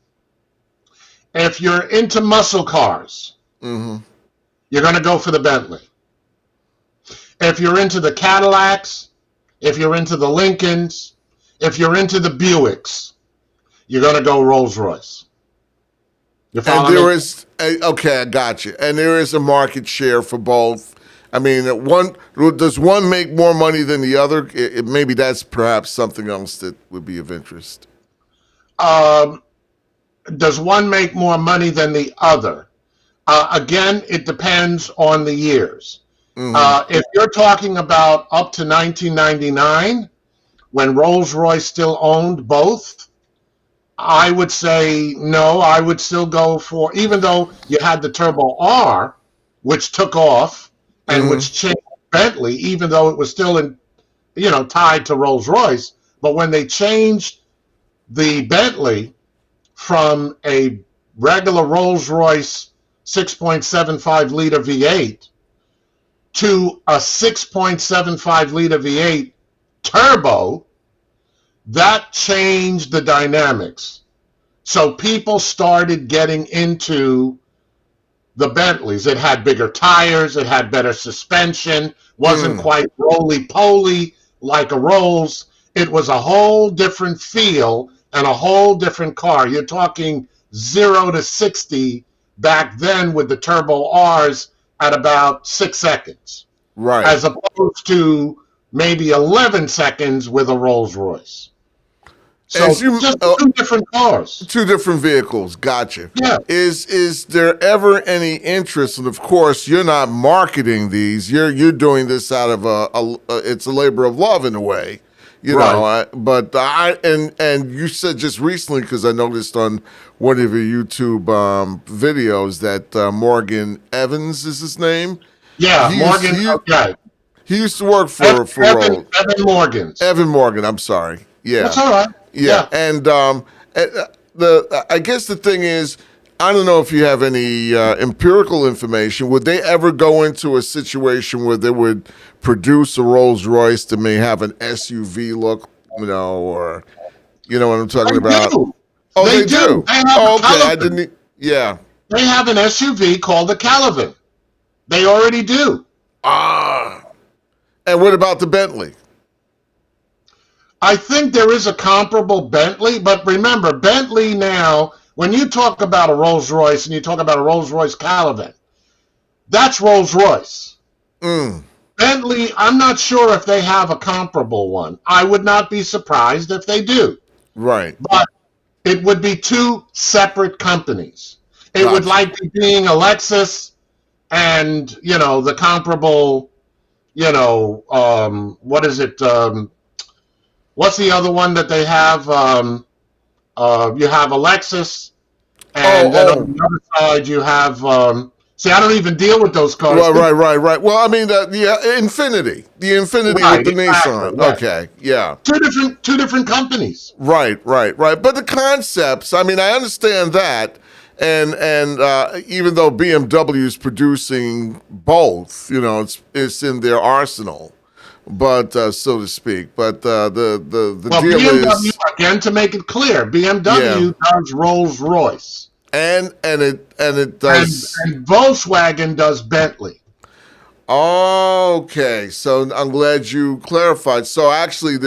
if you're into muscle cars, you're going to go for the Bentley. If you're into the Cadillacs, if you're into the Lincolns, if you're into the Buicks, you're going to go Rolls-Royce. And there is, okay, I got you. And there is a market share for both. I mean, does one make more money than the other? Maybe that's perhaps something else that would be of interest. Does one make more money than the other? Again, it depends on the years. If you're talking about up to 1999, when Rolls-Royce still owned both, I would say no. I would still go for, even though you had the Turbo R, which took off and which changed Bentley, even though it was still tied to Rolls-Royce. But when they changed the Bentley from a regular Rolls-Royce 6.75 liter V8 to a 6.75 liter V8 turbo, that changed the dynamics. So people started getting into the Bentleys. It had bigger tires, it had better suspension, wasn't quite roly-poly like a Rolls. It was a whole different feel and a whole different car. You're talking 0 to 60 back then with the Turbo Rs at about 6 seconds. Right. As opposed to maybe 11 seconds with a Rolls-Royce. So just two different cars. Two different vehicles. Gotcha. Yeah. Is there ever any interest? And of course, you're not marketing these. You're doing this out of it's a labor of love in a way. You know, and you said just recently, because I noticed on one of your YouTube videos that Morgan Evans is his name. Yeah, Morgan. He used to work for Evan Morgan. Evan Morgan. I'm sorry. Yeah, that's all right. Yeah, and I guess the thing is, I don't know if you have any empirical information. Would they ever go into a situation where they would produce a Rolls Royce that may have an SUV look, or you know what I'm talking about? Do. Oh, they do. do. Okay, I didn't. Yeah, they have an SUV called the Caliban. They already do. And what about the Bentley? I think there is a comparable Bentley, but remember, Bentley now, When you talk about a Rolls Royce and you talk about a Rolls Royce Caravan, that's Rolls Royce. Bentley, I'm not sure if they have a comparable one. I would not be surprised if they do. Right. But it would be two separate companies. It would like being a Lexus and, the comparable, what is it? What's the other one that they have? You have a Lexus, and then on the other side you have. See, I don't even deal with those cars. Right. Well, I mean, the Infinity with the Nissan. Right. Okay, yeah. Two different companies. Right. But the concepts, I mean, I understand that, and even though BMW is producing both, it's in their arsenal. But so to speak, but the deal BMW, is, again, to make it clear, BMW does Rolls Royce, and it does, and Volkswagen does Bentley. Okay, so I'm glad you clarified. So actually,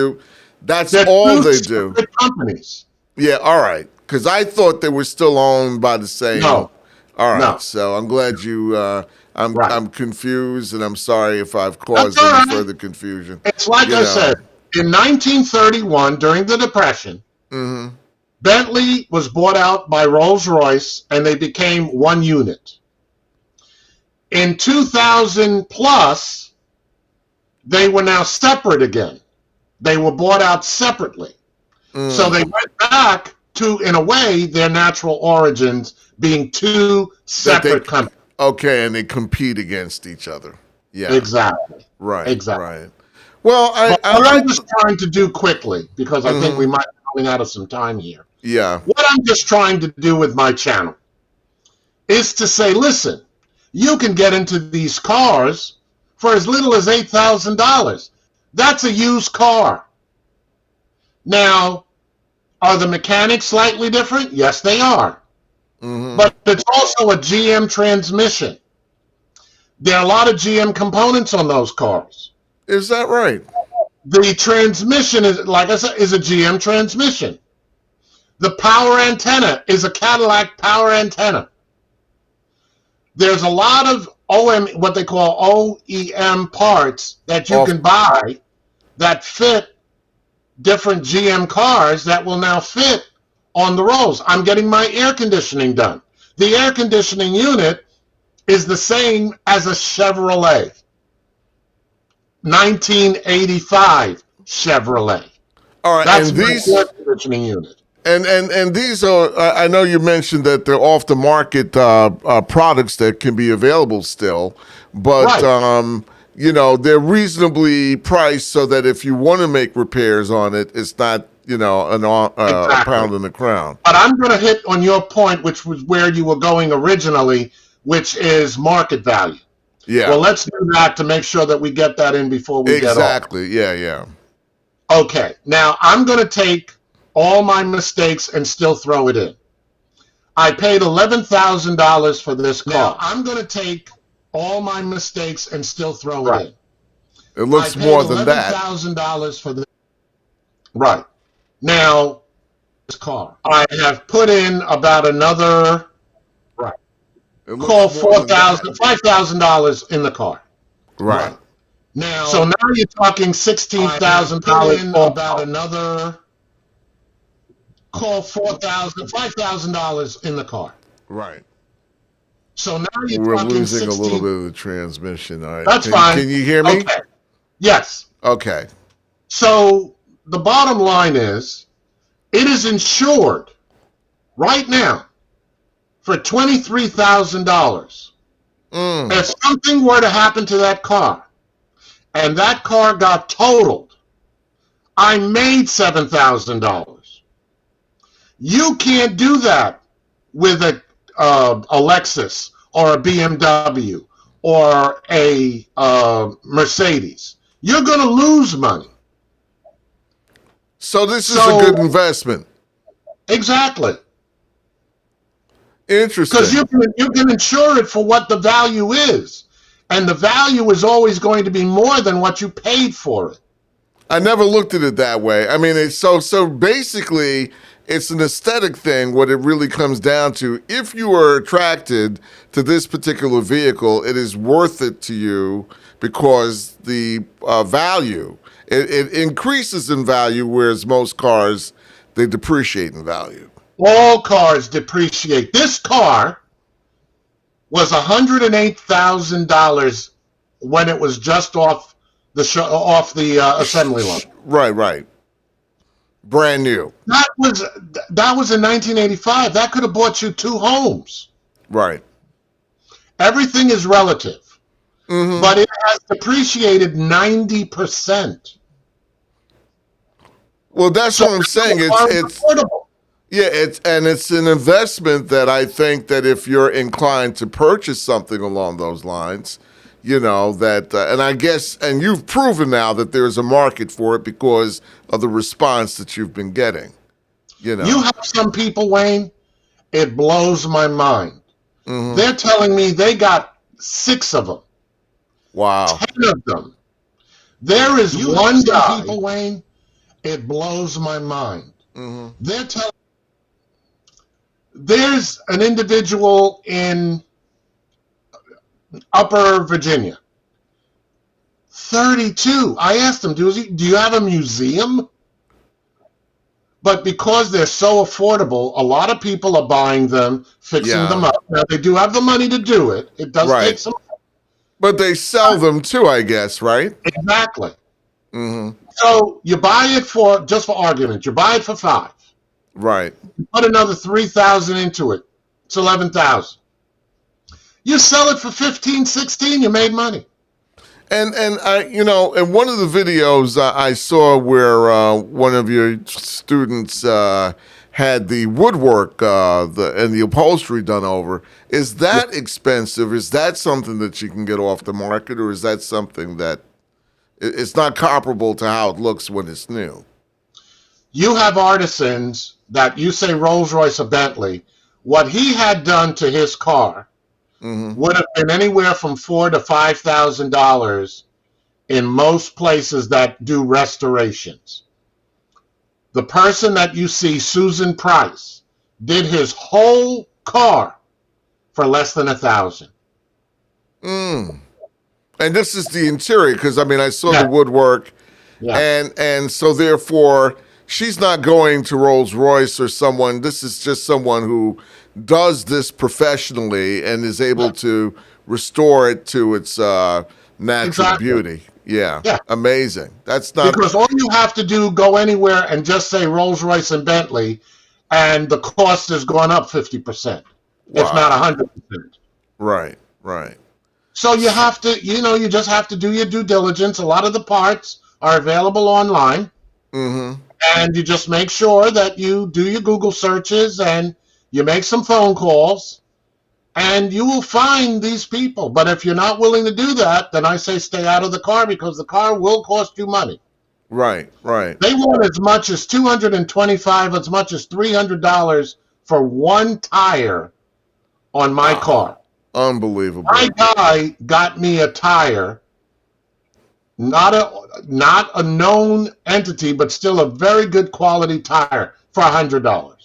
that's all they do. Companies. Yeah, all right. Because I thought they were still owned by the same. No. All right. No. So I'm glad you. I'm confused, and I'm sorry if I've caused any further confusion. It's like I said, in 1931, during the Depression, Bentley was bought out by Rolls-Royce, and they became one unit. In 2000 plus, they were now separate again. They were bought out separately. So they went back to, in a way, their natural origins, being two separate companies. Okay, and they compete against each other. Yeah, exactly. Right. Exactly. Right. Well, I'm just trying to do quickly, because I think we might be running out of some time here. Yeah. What I'm just trying to do with my channel is to say, listen, you can get into these cars for as little as $8,000. That's a used car. Now, are the mechanics slightly different? Yes, they are. But it's also a GM transmission. There are a lot of GM components on those cars. Is that right? The transmission is, like I said, is a GM transmission. The power antenna is a Cadillac power antenna. There's a lot of what they call OEM parts that you can buy that fit different GM cars that will now fit on the Rolls. I'm getting my air conditioning done. The air conditioning unit is the same as a Chevrolet. 1985 Chevrolet. All right, that's and my air conditioning unit. And these are, I know you mentioned that they're off the market products that can be available still, but they're reasonably priced so that if you want to make repairs on it, it's not a pound in the crown. But I'm going to hit on your point, which was where you were going originally, which is market value. Yeah. Well, let's do that to make sure that we get that in before we get off. Exactly. Yeah. Okay. Now, I'm going to take all my mistakes and still throw it in. I paid $11,000 for this car. Now, I'm going to take all my mistakes and still throw it in. It looks more than that. $11,000 for this. Right. Now, this car, I have put in about another, call $5,000 in the car. Right. Now, so now you're talking $16,000 about another, call $5,000 in the car. Right. So now you're We're talking losing a little bit of the transmission. All right. That's fine. Can you hear me? Okay. Yes. Okay. So the bottom line is, it is insured right now for $23,000. If something were to happen to that car, and that car got totaled, I made $7,000. You can't do that with a Lexus or a BMW or a Mercedes. You're going to lose money. So this is a good investment. Exactly. Interesting. Because you can insure it for what the value is. And the value is always going to be more than what you paid for it. I never looked at it that way. I mean, it's so basically, it's an aesthetic thing. What it really comes down to, if you are attracted to this particular vehicle, it is worth it to you because the value, it increases in value, whereas most cars, they depreciate in value. All cars depreciate. This car was $108,000 when it was just off the assembly line. Right. Brand new. That was in 1985. That could have bought you 2 homes. Right. Everything is relative, but it has depreciated 90%. Well, that's what I'm saying. It's affordable. Yeah, it's an investment that I think that if you're inclined to purchase something along those lines, that, and I guess, and you've proven now that there's a market for it because of the response that you've been getting. You have some people, Wayne, it blows my mind. They're telling me they got 6 of them. Wow. 10 of them. There is one guy, people, Wayne, it blows my mind. They're telling there's an individual in Upper Virginia, 32. I asked him, do you have a museum? But because they're so affordable, a lot of people are buying them, fixing them up. Now, they do have the money to do it. It does take some. But they sell them too, I guess, right? Exactly. So you buy it for, just for argument, you buy it for $5. Right. You put another $3,000 into it. It's $11,000. You sell it for $15, $16, you made money. And I, in one of the videos I saw where one of your students had the woodwork and the upholstery done over, is that expensive? Is that something that you can get off the market, or is that something that it's not comparable to how it looks when it's new? You have artisans that you say Rolls-Royce or Bentley. What he had done to his car would have been anywhere from $4,000 to $5,000 in most places that do restorations. The person that you see, Susan Price, did his whole car for less than $1,000. And this is the interior, because I saw the woodwork, and so therefore she's not going to Rolls-Royce or someone. This is just someone who does this professionally and is able to restore it to its natural beauty. Yeah, amazing. That's not because all you have to do, go anywhere and just say Rolls-Royce and Bentley, and the cost has gone up 50%, if not 100%. Right. So you have to, you just have to do your due diligence. A lot of the parts are available online, and you just make sure that you do your Google searches and you make some phone calls, and you will find these people. But if you're not willing to do that, then I say stay out of the car, because the car will cost you money. Right. They want as much as $225, as much as $300 for one tire on my car. Unbelievable. My guy got me a tire, not a known entity, but still a very good quality tire for $100.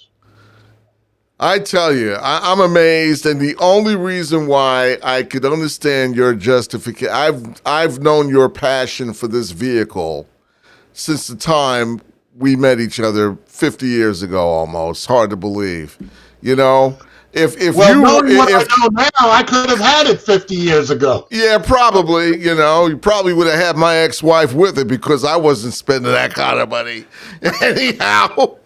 I tell you, I'm amazed, and the only reason why I could understand your justification, I've known your passion for this vehicle since the time we met each other 50 years ago almost. Hard to believe. If knowing what I know now, I could have had it 50 years ago. Yeah, probably. You probably would have had my ex-wife with it, because I wasn't spending that kind of money. Anyhow.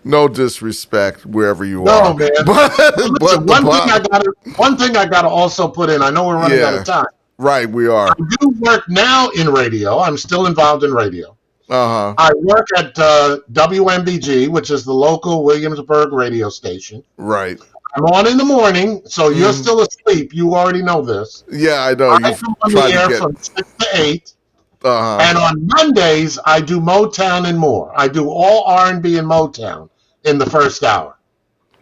No disrespect wherever you are. No, man. One thing I gotta also put in. I know we're running out of time. Right, we are. I do work now in radio. I'm still involved in radio. I work at WMBG, which is the local Williamsburg radio station. Right. I'm on in the morning, so you're still asleep. You already know this. Yeah, I know. I come on the air from 6 to 8. And on Mondays, I do Motown and more. I do all R&B and Motown in the first hour.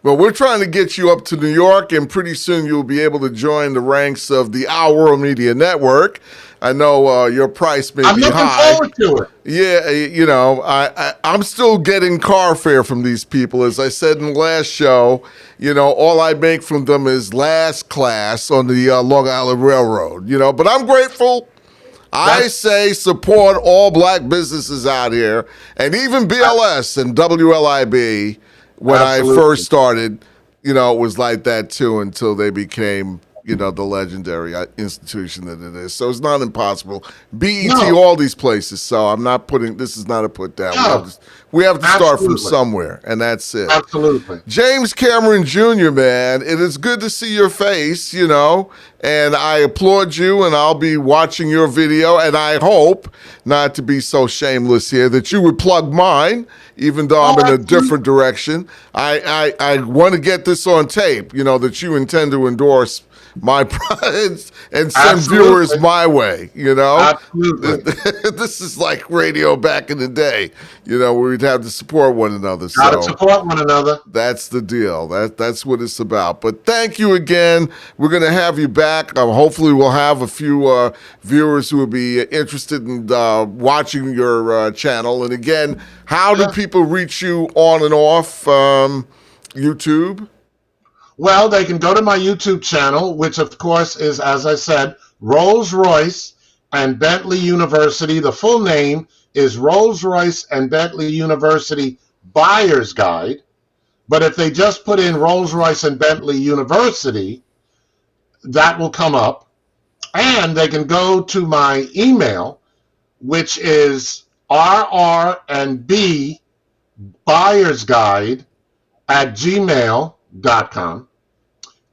Well, we're trying to get you up to New York, and pretty soon you'll be able to join the ranks of the Our World Media Network. I know your price may I'm be looking high. forward to it. Yeah, you know, I'm still getting car fare from these people. As I said in the last show, you know, all I make from them is last class on the Long Island Railroad, you know, but I'm grateful. I say support all black businesses out here, and even BLS and WLIB. When Absolutely. I first started, you know, it was like that too until they became, you know, the legendary institution that it is. So it's not impossible. BET, all these places. So I'm not putting, this is not a put down. No. We have to start from Absolutely. somewhere, and that's it. Absolutely. James Cameron Jr., man, it is good to see your face, you know, and I applaud you, and I'll be watching your video, and I hope, not to be so shameless here, that you would plug mine, even though I'm in a different direction. I want to get this on tape, you know, that you intend to endorse my products and send viewers my way, you know? Absolutely. This is like radio back in the day, you know, where we'd have to support one another. Gotta support one another. That's the deal. That's what it's about. But thank you again. We're going to have you back. Hopefully we'll have a few viewers who will be interested in watching your channel. And again, how do people reach you on and off YouTube? Well, they can go to my YouTube channel, which of course is, as I said, Rolls-Royce and Bentley University. The full name is Rolls-Royce and Bentley University Buyer's Guide. But if they just put in Rolls-Royce and Bentley University, that will come up. And they can go to my email, which is rr&b buyersguide@gmail.com.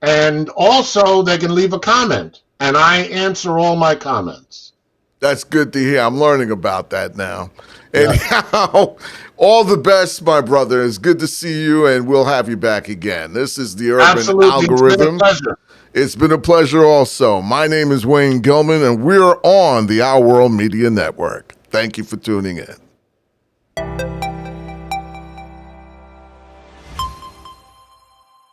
And also they can leave a comment, and I answer all my comments. That's good to hear. I'm learning about that now. Anyhow, all the best, my brother. It's good to see you, and we'll have you back again. This is the Urban Algorithm. It's been a pleasure. It's been a pleasure also. My name is Wayne Gilman, and we're on the Our World Media Network. Thank you for tuning in.